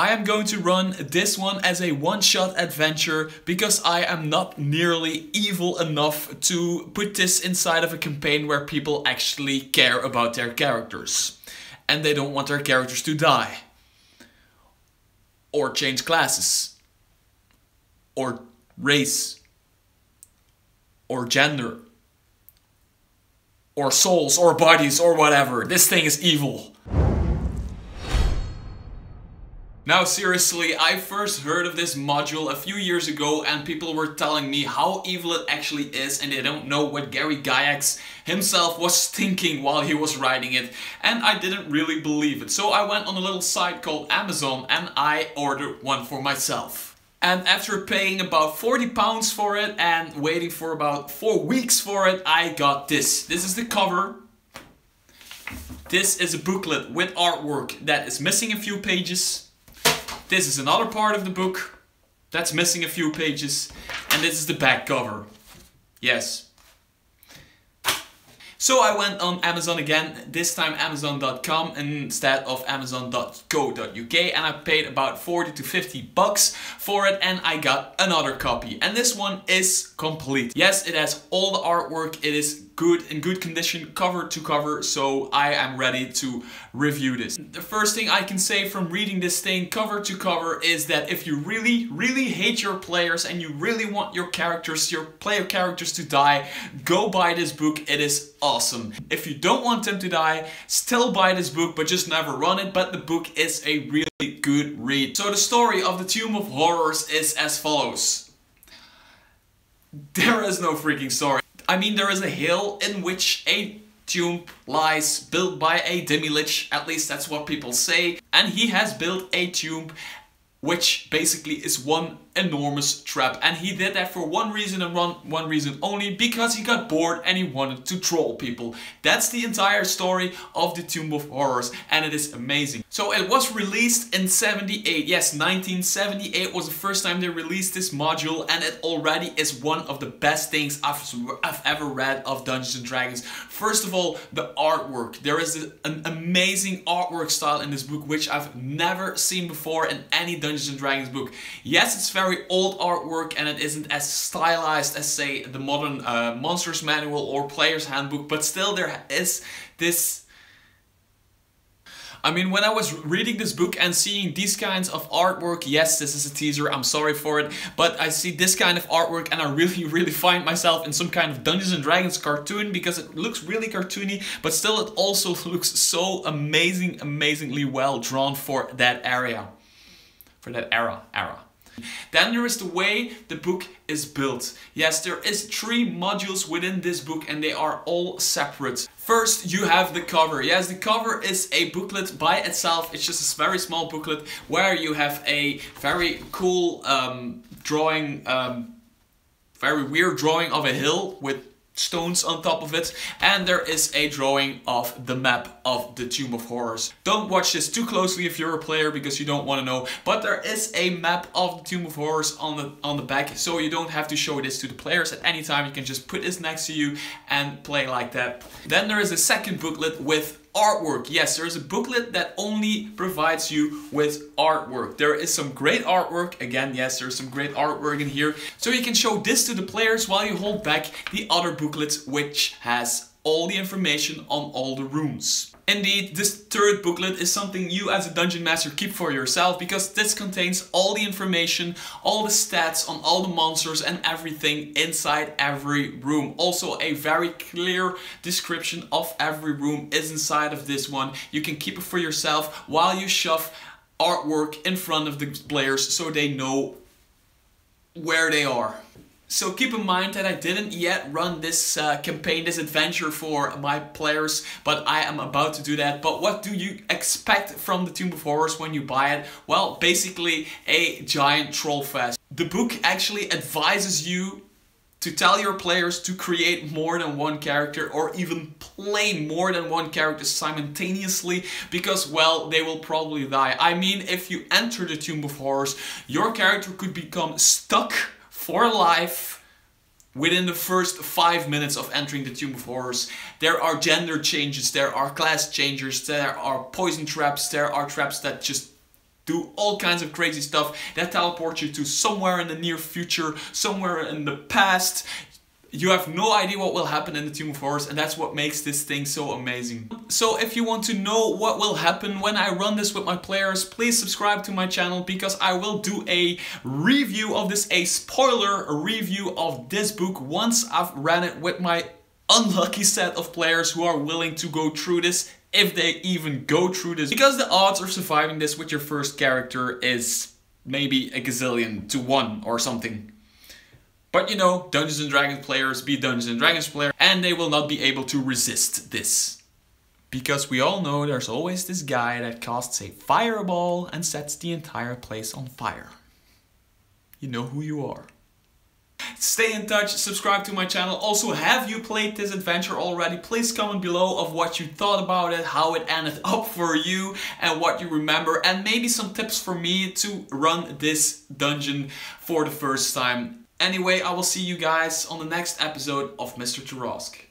I am going to run this one as a one-shot adventure because I am not nearly evil enough to put this inside of a campaign where people actually care about their characters. And they don't want their characters to die. Or change classes. Or race. Or gender. Or souls, or bodies, or whatever. This thing is evil. Now seriously, I first heard of this module a few years ago and people were telling me how evil it actually is, and they don't know what Gary Gygax himself was thinking while he was writing it, and I didn't really believe it. So I went on a little site called Amazon and I ordered one for myself. And after paying about £40 for it and waiting for about 4 weeks for it, I got this. This is the cover. This is a booklet with artwork that is missing a few pages. This is another part of the book that's missing a few pages, and this is the back cover. Yes. So I went on Amazon again, this time Amazon.com instead of Amazon.co.uk, and I paid about 40 to 50 bucks for it, and I got another copy. And this one is complete. Yes, it has all the artwork, it is good, in good condition, cover to cover, so I am ready to review this. The first thing I can say from reading this thing cover to cover is that if you really hate your players and you really want your characters, your player characters to die, go buy this book, it is awesome. If you don't want them to die, still buy this book, but just never run it, but the book is a really good read. So the story of the Tomb of Horrors is as follows. There is no freaking story. I mean, there is a hill in which a tomb lies, built by a demi-lich, at least that's what people say. And he has built a tomb which basically is one enormous trap. And he did that for one reason and one reason only, because he got bored and he wanted to troll people. That's the entire story of the Tomb of Horrors, and it is amazing. So it was released in 78. Yes, 1978 was the first time they released this module, and it already is one of the best things I've ever read of Dungeons and Dragons. First of all, the artwork. There is an amazing artwork style in this book which I've never seen before in any Dungeons and Dragons book. Yes, it's very old artwork and it isn't as stylized as, say, the modern Monsters Manual or Player's Handbook, but still there is this... I mean, when I was reading this book and seeing these kinds of artwork, yes, this is a teaser, I'm sorry for it, but I see this kind of artwork and I really find myself in some kind of Dungeons and Dragons cartoon, because it looks really cartoony, but still it also looks so amazingly well drawn for that area. For that era. Then there is the way the book is built. Yes, there is 3 modules within this book and they are all separate. First, you have the cover. Yes, the cover is a booklet by itself. It's just a very small booklet where you have a very cool drawing, very weird drawing of a hill with stones on top of it, and there is a drawing of the map of the Tomb of Horrors. Don't watch this too closely if you're a player, because you don't want to know, but there is a map of the Tomb of Horrors on the back, so you don't have to show this to the players at any time. You can just put this next to you and play like that. Then there is a second booklet with artwork. Yes, there is a booklet that only provides you with artwork. There is some great artwork. Again, yes, there's some great artwork in here. So you can show this to the players while you hold back the other booklet, which has all the information on all the rooms. Indeed, this third booklet is something you as a dungeon master keep for yourself, because this contains all the information, all the stats on all the monsters and everything inside every room. Also, a very clear description of every room is inside of this one. You can keep it for yourself while you shove artwork in front of the players so they know where they are. So keep in mind that I didn't yet run this campaign, this adventure for my players, but I am about to do that. But what do you expect from the Tomb of Horrors when you buy it? Well, basically a giant troll fest. The book actually advises you to tell your players to create more than one character, or even play more than one character simultaneously, because, well, they will probably die. I mean, if you enter the Tomb of Horrors, your character could become stuck for life within the first 5 minutes of entering the Tomb of Horrors. There are gender changes, there are class changes, there are poison traps, there are traps that just do all kinds of crazy stuff that teleports you to somewhere in the near future, somewhere in the past. You have no idea what will happen in the Tomb of Horrors, and that's what makes this thing so amazing. So if you want to know what will happen when I run this with my players, please subscribe to my channel, because I will do a review of this, a spoiler review of this book once I've ran it with my unlucky set of players who are willing to go through this, if they even go through this. Because the odds of surviving this with your first character is maybe a gazillion to 1 or something. But you know, Dungeons & Dragons players be Dungeons & Dragons players, and they will not be able to resist this. Because we all know there's always this guy that casts a fireball and sets the entire place on fire. You know who you are. Stay in touch, subscribe to my channel. Also, have you played this adventure already? Please comment below of what you thought about it, how it ended up for you, and what you remember. And maybe some tips for me to run this dungeon for the first time. Anyway, I will see you guys on the next episode of Mr. Tarrasque.